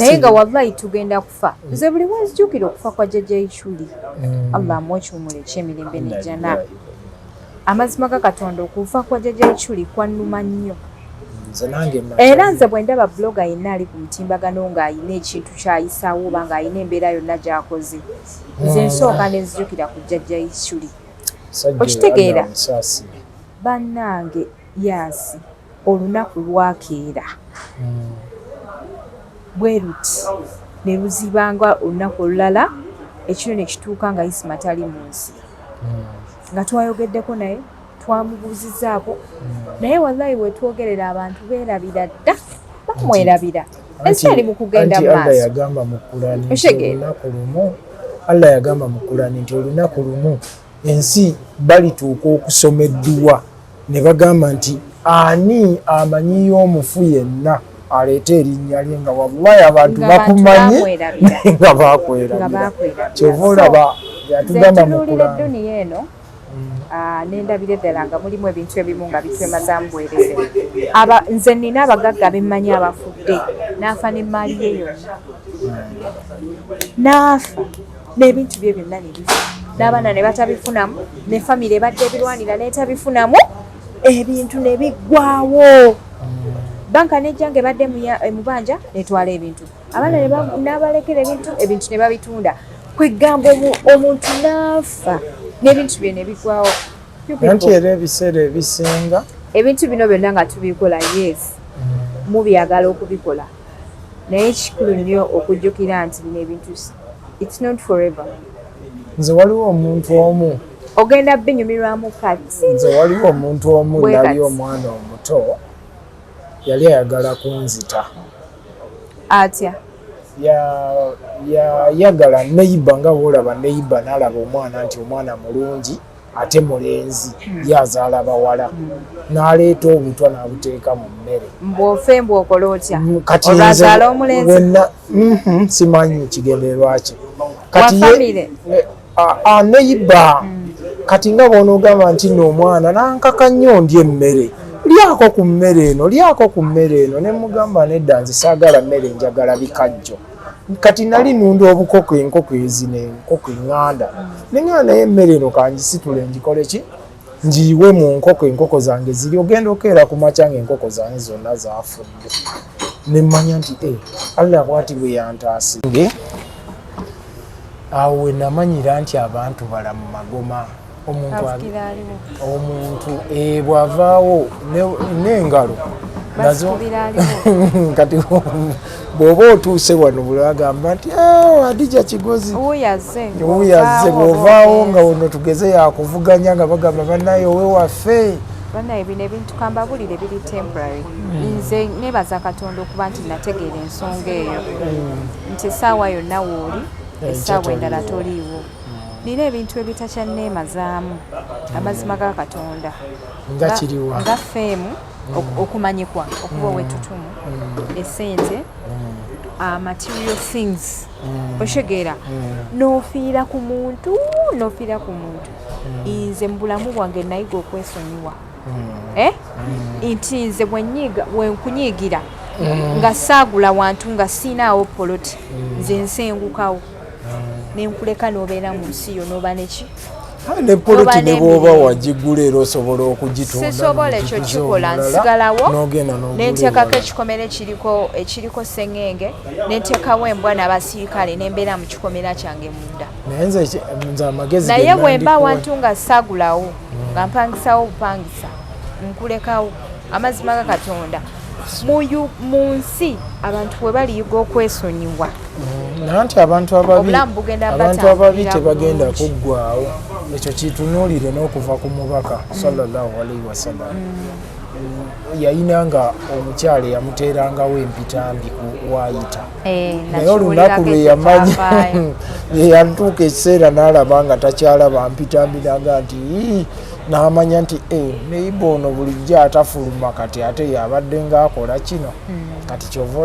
Speaker 2: Naye nga wallahi tugenda kufa. Nze buli wenzijukira okufa kwa jjajja Ichuli. Allah amuwe ekiwumulo eky'emirembe n'ejjana. Amazima ga Katonda okufa kwa jjajja Ichuli kwannuma nnyo. Era nze bwe ndaba blogger yenna ali ku mutimbagano ng'ayina ekintu ky'ayisaawo oba ng'ayina embeera yonna gy'akoze, nze nsooka ne nzijukira ku jjajja Ichuli. Okitegeera bannange yaasi olunaku lwakeera bwe ruti ne luzibanga olunaku olulala ekiro ne kituuka nga Isima tali mu nsi nga twayogeddeko naye twamubuuzizaako naye wallahi we twogerera abantu beerabira dda bamwerabira ensi eri mu kugenda maaso.
Speaker 1: Allah yagamba mu Qur'ani nti olunaku lumu ensi balituuka okusoma edduwa ne bagamba nti ani amanyiyo omufu yenna aleeta erinnya lye nga wallahi abantu bakumanye nga bakwerabira. Kyova olaba yatugamba mu Qur'ani
Speaker 2: eno n'endabira eddala nga mulimu ebintu ebimu nga bitwemazaamu bwereere. Nze nina abagagga bemmanyi abafudde n'afa n'emmaali ye yonna n'afa n'ebintu bye byonna ne bifa n'abaana ne batabifunamu ne famire ebadde ebirwanira n'etabifunamu ebintu ne biggwaawo. Banka n'ejjanga ebadde emubanja netwala ebintu abaana n'abalekera ebintu ne babitunda kwegamba omuntu n'afa n'ebintu bye ne biggwaawo.
Speaker 1: Anti era ebiseera ebisinga
Speaker 2: ebintu bino byonna nga tubikola yes mubyagala okubikola naye kikulu nnyo okujjukira nti bino ebintu it's not forever.
Speaker 1: Nze waliwo omuntu omu
Speaker 2: ogenda binyumirwamu kati.
Speaker 1: Nze waliwo omuntu omu nali omwana omuto yali ayagala kunzita
Speaker 2: atya
Speaker 1: yayagala neiba nga bwolaba neiba n'alaba omwana nti omwana mulungi ate mulenzi yazaala bawala n'aleeta obutwa n'abuteeka mu mmere.
Speaker 2: Mbw'ofe mbw'okola otya
Speaker 1: olwazaala omulenzi simanyi kigendererwa ki kati neiba kati nga bw'onoogamba nti nno omwana nankaka nnyo ndya emmere lyako ku mmere eno ne mugamba nedda nze saagala mmere njagala bikajjo. Kati nali nunda obukoko enkoko ezino enkoko eŋŋanda neŋŋanda naye emmere eno kangisitule njikole ki njiiwe mu enkoko zange ziri ogenda okeera ku makya ng'enkoko zange zonna zaafudde ne mmanya nti Allah bw'ati bwe yantaasinge. Awo we namanyira nti abantu bala mu magoma. Omuntu bw'avaawo n'engalo nazo kati bw'oba otuuse wano bulagamba nti Adija Kigozi
Speaker 2: wuyaze
Speaker 1: bw'ovaawo nga wono tugeze yakuvuganya nga bagamba bannaye owe waffe
Speaker 2: bannaye bino ebintu kambabulire biri temporary. Nze nebaza Katonda okuba nti nategeera ensonga eyo nti essaawa yonna wooli essaawa endala toliiwo. Nina ebintu ebitakyanneemazaamu amazima ga Katonda nga feemu okumanyikwa okuba owetutumu essente material things oshegeera n'ofiira ku muntu nze mu bulamu bwange nayiga okwesonyiwa nti nze bwenkunyiigira nga saagula wantu nga siinaawo poloti nze nsengukawo nenkuleka n'obeera mu nsi yo n'oba neki
Speaker 1: ne poloti ne bw'oba wagigula era osobola okugitunda
Speaker 2: sisobola ekyo kikola nsigalawo nenteekako ekikomera ekiriko sengenge nenteekawo embwa n'abasirikale nembeera mu kikomera kyange munda naye bwe mba wantu nga saagulawo nga mpangisawo bupangisa nkulekawo. Amazima ga Katonda mu nsi abantu bwe baliyiga okwesonyiwa
Speaker 1: nanti abantu ababi tebagenda kuggwaawo. Ekyo kitunuulire n'okuva ku mubaka sallallahu alaihi wasallam yayinanga omukyala yamuteerangawo empitambi wayita naye olunaku lwe yamanya yeyatuuka ekiseera n'alaba nga takyalaba mpitambi naga nti n'amanya nti neiba ono bulijjo atafuluma kati ate yabadde ng'akola kino kati kyova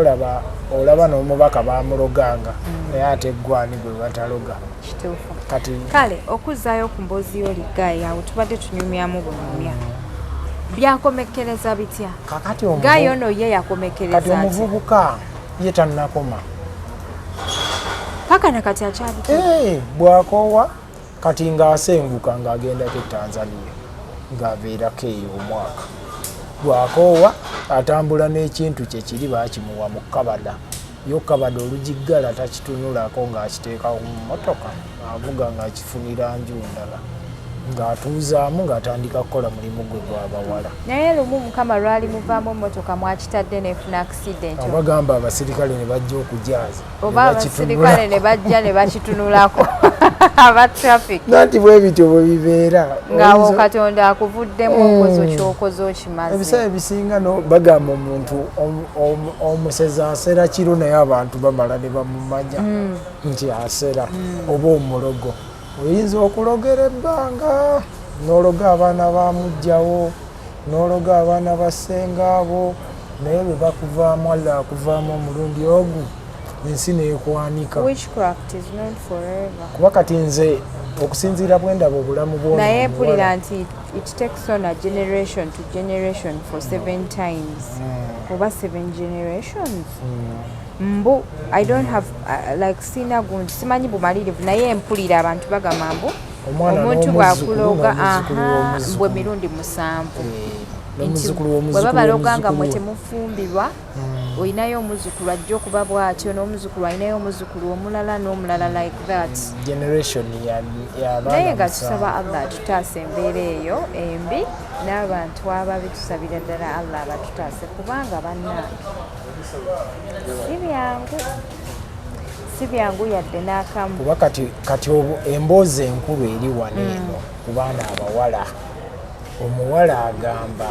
Speaker 1: olaba n'omubaka bamuloganga naye ate eggwani gwe bataloga kati
Speaker 2: kale okuzzaayo ku mboozi y'oligaayi awo tubadde tunyumyamu bunyumya byakomekereza bitya gaayi ono ye yakomekereza
Speaker 1: kati omuvubuka ye tannakoma
Speaker 2: paka nakati akyabiko
Speaker 1: bw'akoowa kati ng'asenguka ng'agendako e Tanzania ng'abeerako eyo omwaka bw'akoowa atambula n'ekintu kye kiri baakimuwa mu kabada yo kabada olujiggala takitunulako ng'akiteeka mu mmotoka avuga ng'akifunira nju ndala ng'atuuzaamu ng'atandika kukola mulimu gwe gw'abawala
Speaker 2: naye lumu mukama lwali muvaamu emmotoka mwakitadde nefuna accident
Speaker 1: abagamba abasirikale ne bajja okujaaza
Speaker 2: oba abasirikale ne bajja ne bakitunulako aba traffic
Speaker 1: nanti bwe bityo bwe bibeera
Speaker 2: ng'awo katonda akuvuddemu okozo kyokoze okimaze
Speaker 1: ebiseera ebisinga bagamba omuntu omusezi asera kiro naye abantu bamala ne bamumanya nti asera oba omulogo oyinza okulogera ebbanga n'ologa abaana bamugjawo n'ologa abaana bassengaabo naye bwe bakuvaamu alla akuvaamu omulundi ogu ensi neekwanika kuba kati nze okusinziira bwendaba obulamu bw'omuntu
Speaker 2: naye mpulira nti it takes on a generation to generation for 7 times oba 7 generations mbu I don't have like sina gundi simanyi bumalirivu naye mpulira abantu bagamba mbu omuntu bwakuloga mbwe mirundi 7 bwe babaloga nga mwe temufumbirwa oyinayo omuzukulu ajja okuba bw'atyo n'omuzukulu alinayo omuzukulu omulala n'omulala like that
Speaker 1: generation
Speaker 2: naye nga tusaba Allah atutaase embeera eyo embi n'abantu ababi tusabira ddala Allah abatutaase kubanga bannange si byangu yadde n'akamu
Speaker 1: kuba kati emboozi enkulu eri wano eno ku baana abawala omuwala agamba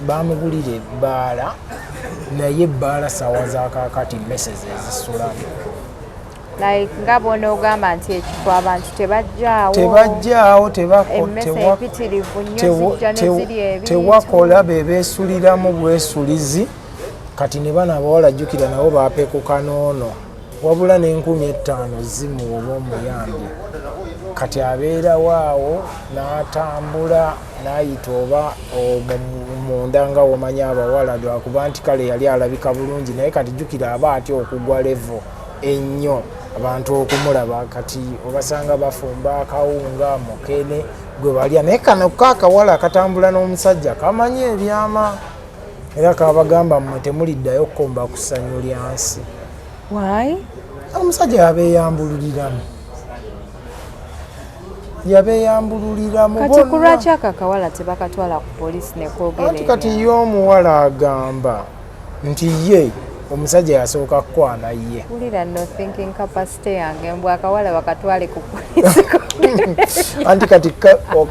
Speaker 1: bamugulira ebbaala naye ebbaala saawa zakakati mesezi ezisulamu
Speaker 2: like nga bona ogamba nti ekifo abantu
Speaker 1: tebajjaawo
Speaker 2: emmese empitirivu nnyo zijja ne ziri ebintu
Speaker 1: tewakola bebeesuliramu bwesulizi kati ne bana abawala jjukira nabo baapekuka n'ono wabula n'5,000 zimuwa omuyambi kati abeerawo awo n'atambula n'ayita oba munda nga womanya abawala lwakuba nti kale yali alabika bulungi naye kati jjukira aba atya okugwa levo ennyo abantu okumulaba kati obasanga bafumba akawunga mukene gwe balya naye kano kakawala akatambula n'omusajja kamanye ebyama era kabagamba mmwe temuliddayo kkomba ku ssanyu lyansi omusajja yabeeyambululiramu
Speaker 2: kati ku lwaki akakawala tebakatwala ku polisi nekwogera
Speaker 1: kati ye omuwala agamba nti ye omusajja yasooka kukwana ye
Speaker 2: ulira no thinking capacity yange mbw akawala bakatwale ku polisi
Speaker 1: anti kati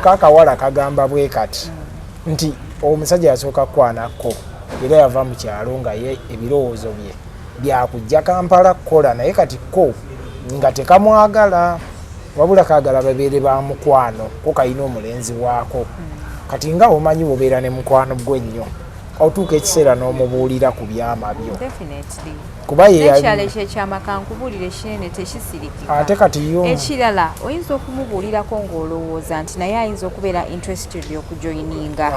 Speaker 1: kakawala kagamba bwe kati nti omusajja yasooka kukwanako era yava mu kyalo nga ye ebirowoozo bye byakujja Kampala kukola naye kati ko nga tekamwagala wabula kaagala babeere ba mukwano ko kalina omulenzi waako kati nga omanyi bobeera ne mukwano gwe nnyo otuuka ekiseera n'omubuulira ku byama byo kuba
Speaker 2: yekyalo ekyo ekyamakankubuulire kinene tekisirikika
Speaker 1: ate kati yo
Speaker 2: ekirala oyinza okumubuulirako ng'olowooza nti naye ayinza okubeera interested okujoyininga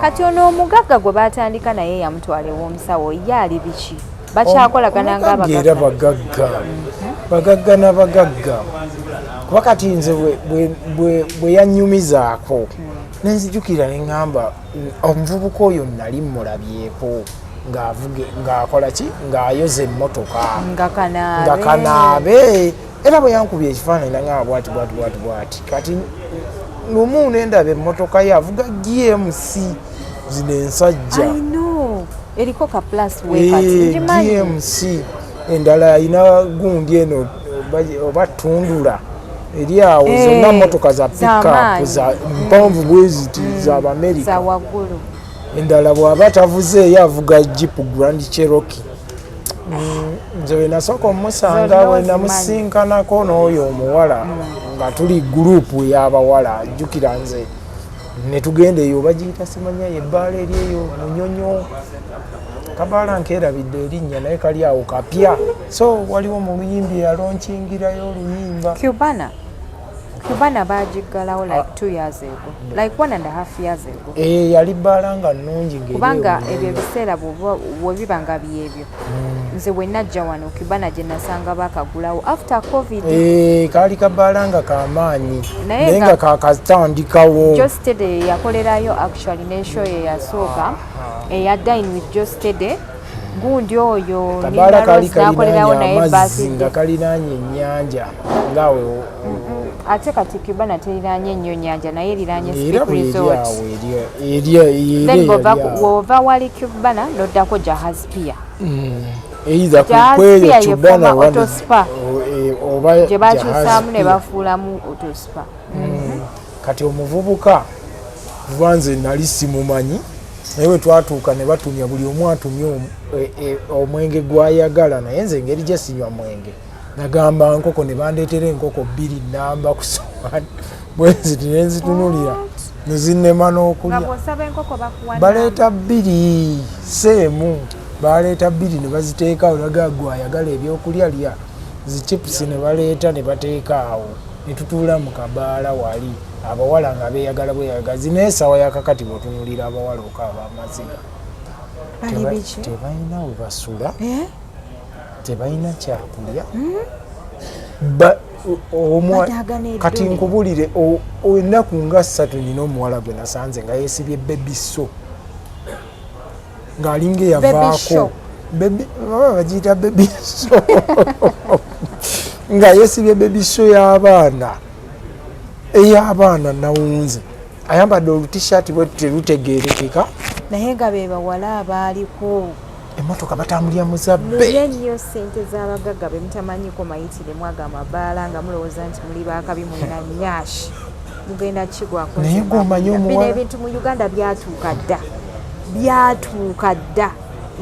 Speaker 2: kati ono omugagga gwe baatandika naye yamutwala ew'omusawo ye ali biki bakyakolagana
Speaker 1: bagagga n'abagagga kuba kati nze bwe yanyumizaako nenzijukira neŋŋamba omuvubuka oyo nali mmulabyeko ng'akola ki ng'ayoza emmotoka nga kanaabe era bwe yankubye ekifaananyi naŋŋamba bwati kati lumu nendaba emmotoka ye avuga GMC zino ensajja
Speaker 2: eriko ka plus wekati
Speaker 1: GMC endala ayina gundi eno oba tundula eri awo zonna motoka za pickup za mpanvu bweziti za Amerika
Speaker 2: za waggulu
Speaker 1: endala bw'aba tavuzeeyo avuga Jeep Grand Cherokee. Nze we nasooka omusanga we namusinkanako n'oyo omuwala nga tuli gurupu y'abawala ajjukira nze ne tugenda eyo bagiyita simanya ebbaala eri eyo Munyonyo kabaala nkeerabidde erinnya naye kali awo kapya so waliwo mu luyimbi yalonkingirayo oluyimba
Speaker 2: Cubana bajiggalawo like 2 years ago, like 1.5 years ago.
Speaker 1: Yali bbaala nga nnungi
Speaker 2: kubanga ebyo ebiseera bwe biba nga byebyo nze bwe najja wano Cubana gye nasanga bakagulawo after covid.
Speaker 1: Kaali kabbaala nga kamaanyi naye nga kakatandikawo.
Speaker 2: Jostede yakolerayo actually n'eshow ye yasooka eya Dine with Jostede gundi oyo nakolerawo naye basi
Speaker 1: nga kalinaanye ennyanja ngaawe
Speaker 2: ate kati Cubana teriraanye nnyo nnyanja naye eriranye Speed Resort. Then bw'ova wali Cubana n'oddako Jahazi Pier.
Speaker 1: Either kweyo Cubana
Speaker 2: Autospa gye bakyusaamu ne bafuulamu Autospa.
Speaker 1: Kati omuvubuka vanze nali simumanyi naye we twatuuka ne batumya buli omu atumye omwenge gw'ayagala naye nze engeri gye sinywa mwenge nagamba nkoko ne bandeetera enkoko 2 namba ku sowaani bwenziti ne nzitunulira ne zinnema n'okulya baleeta 2 seemu baleeta 2 ne baziteekaawo nagaa gwayagala ebyokulya lya zichipusi ne baleeta ne bateeka awo ne tutuula mu kabaala wali abawala nga beeyagala bweyagala zineesawa yakakati bw'otunulira abawala okaaba amaziga tebalina we basula tebalina kyakulya kati nkubulire ennaku nga 3 nina omuwala gwe nasanze nga yeesibye bebiso ng'alinga eyavaako bagiyita bebiso nga yeesibye bebiso ey'abaana nawunze ayambadde olutishaati bwe terutegeerekeka
Speaker 2: naye nga be bawala abaaliko
Speaker 1: emmotoka batambulira muzabbe
Speaker 2: mulya nnyo ssente z'abagagga be mutamanyiko mayitire mwaga amabaala nga mulowooza nti muli baakabi mulina nyashi mugenda kigwako
Speaker 1: naye gwomanyi
Speaker 2: bino ebintu mu Uganda byatuuka dda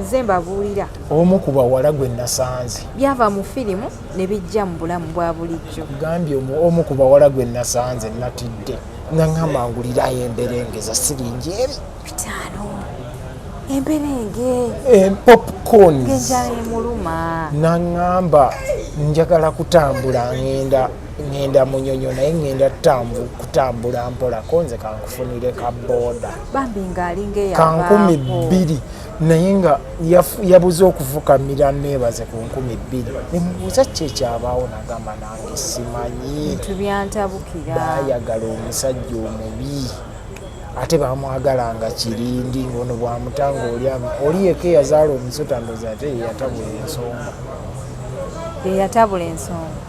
Speaker 2: nze mbabuulira
Speaker 1: omu ku bawala gwe nasanze
Speaker 2: byava mu firimu ne bijja mu bulamu bwa bulijjo
Speaker 1: gambye omu ku bawala gwe nasanze natidde naŋŋamba ngulirayo emberengeza siringi eri 5 emberenge popcorns
Speaker 2: genjala emuluma
Speaker 1: naŋŋamba njagala kutambula ngenda Munyonyo naye ngenda kutambula mpola nze kankufunire ka booda
Speaker 2: bambi ng'alinga
Speaker 1: eyavaako 2,000 naye nga yabuze okufukamira neebaze ku 2,000 nemubuuza ki ekyabaawo nagamba nange simanyi
Speaker 2: bintu byantabukira
Speaker 1: baayagala omusajja omubi ate bamwagalanga kirindi ngono bwamutanga oli yeka eyazaala omusota ndozi ate yeyatabula ensonga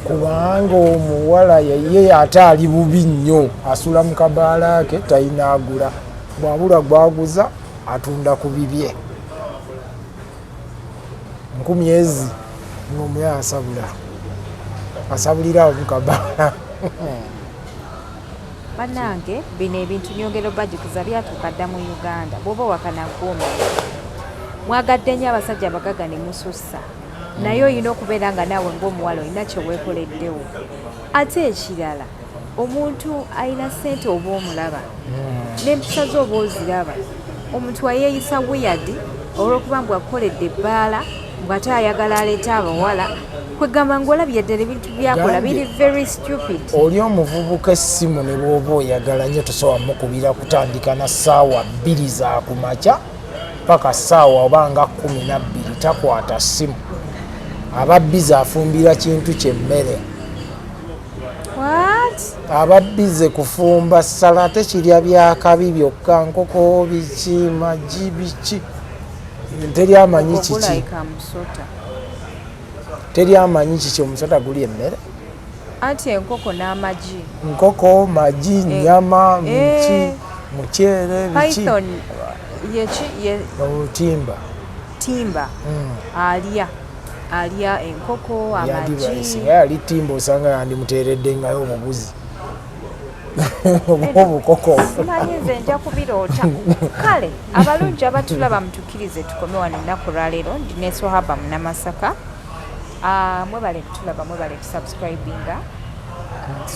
Speaker 1: kubanga omuwala ye ate ali bubi nnyo asula mu kabaala ke talina agula bwabula gwaguza atunda ku bibye 10,000 ng'omuya asabulirawo mu kabaala
Speaker 2: bannange bino ebintu nyongero bagikuza byatuuka dda mu Uganda bw'oba wakanagoma mwagadde nnyo abasajja abagagga ne musussa naye olina okubeera nga naawe ng'omuwala olina kyeweekoleddewo ate ekirala omuntu alina ssente oba omulaba n'empisa ze oba oziraba omuntu ayeeyisa weyadi olw'okuba mbw akoledde ebbaala ng'ate ayagala aleeta abawala kwegamba ng'olabye ddala ebintu byakola biri very stupid.
Speaker 1: Oli omuvubuka essimu ne bw'oba oyagala nnyo tosobola mukubira kutandika na ssaawa 2 za kumakya paka ssaawa oba nga 12 takwata ssimu aba bize afumbira kintu kyemmere. Aba bize kufumba salate kirya byakabi byokka nkoko biki magi biki teri amanyi kiki teri amanyi kiki omusota guli emmere
Speaker 2: anti enkoko n'amagi
Speaker 1: nkoko magi nyama miki mukyere biki
Speaker 2: python yechi ye timba alya enkoko amagi
Speaker 1: yali timba osanga yandi muteredde ngayo omuguzi obukoko
Speaker 2: simanyi nze nja kubiroota kale abalungi abatulaba mutukkirize tukome wano ennaku lwaleero ndine Swahaba Munamasaka mwebale kutulaba mwebale kusubscribinga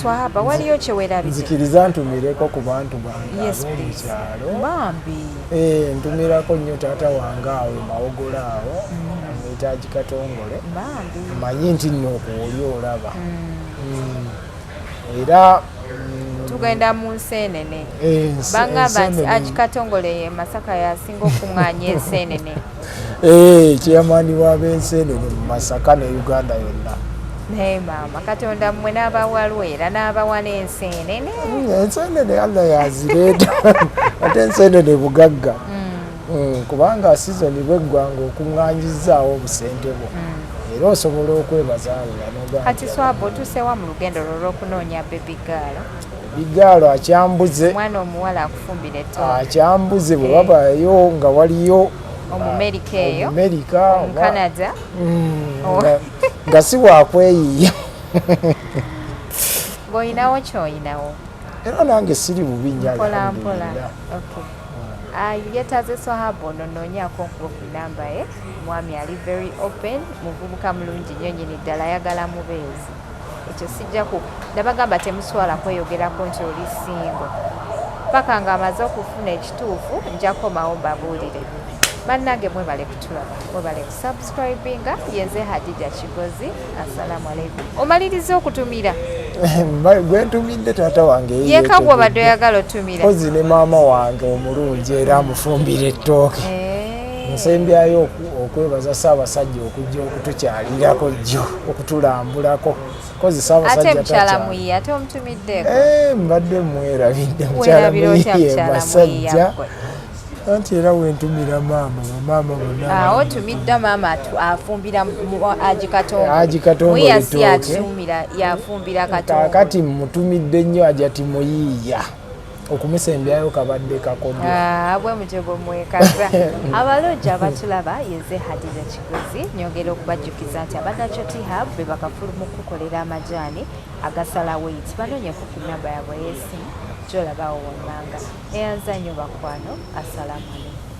Speaker 2: Swahaba waliyo kyewerabise
Speaker 1: nzikiriza ntumireko ku bantu bange
Speaker 2: yes,
Speaker 1: ab'omukyalo
Speaker 2: bambi
Speaker 1: ntumirako nnyo taata wange awo Mawogola awo amuyita Gikatongole manyi nti nno okuwuli olaba era
Speaker 2: tugenda mu nseenene bangamba nti Agikatongole ye Masaka yasinga okuŋŋaanya enseenene
Speaker 1: kyeyamaani w'ab'enseenene mu Masaka ne Uganda yonna
Speaker 2: naye maama Katonda mmwe n'abawalwa era n'abawa n'enseenene
Speaker 1: enseenene Allah yazireeta ate enseenene bugagga kubanga sizoni bweggwanga okuŋŋaanyizaawo obusente bwo era osobola okwebaza
Speaker 2: kati Swahaba otuusewa mu lugendo lw'okunoonya bebigaalo
Speaker 1: bigaalo akyambuze
Speaker 2: omwana omuwala akufumbira ettooke
Speaker 1: akyambuze bwe wabayo nga waliyo
Speaker 2: Omumerika eyo Omukanada
Speaker 1: nga si wakweyiiya
Speaker 2: ng'olinawo ky'olinawo
Speaker 1: era nange siri bubi nnyo
Speaker 2: mpolampola yeetaze Swahaba ono noonyaako nkuba ku namba ye mwami ali very open muvubuka mulungi nnyo nnyini ddala ayagala mubeezi ekyo sijjaku ndabagamba temuswala kweyogerako nti oli singo paka ng'amaze okufuna ekituufu njakomawo mbabuulire bannange mwebale kutulaba mwebale kusubscribinga yenze Hadija Kigozi assalamu alaikum omaliriza okutumira
Speaker 1: gwentumidde taata wange
Speaker 2: yeka bw'obadde oyagala otumira
Speaker 1: kozi ne maama wange omulungi era amufumbira ettooke nsembyayo okwebaza Ssaabasajja okujja okutukyalirako jjo okutulambulako kozi Ssaabasajja
Speaker 2: ate mukyala muyi ate omutumiddeko
Speaker 1: mbadde mwerabidde mukyala muyi basajja anti era wentumira maama bamaama bonna
Speaker 2: otumidde maama afumbira
Speaker 1: Agikatongole
Speaker 2: yasi atumira yafumbira Katongo
Speaker 1: kati mutumidde nnyo ajati muyiiya okumusembyayo kabadde kakodyo
Speaker 2: bwe mutyo bwe mwekaza abalungi abatulaba yenze Hadija Kigozi nyongera okubajjukiza nti abadakyo T-Hub be bakafulu mu kukolera amajaani agasala weight banoonyeku ku namba yaabwe y'essimu gy'olabawo wammanga eyanza nnyo bakwano assalamu alaikum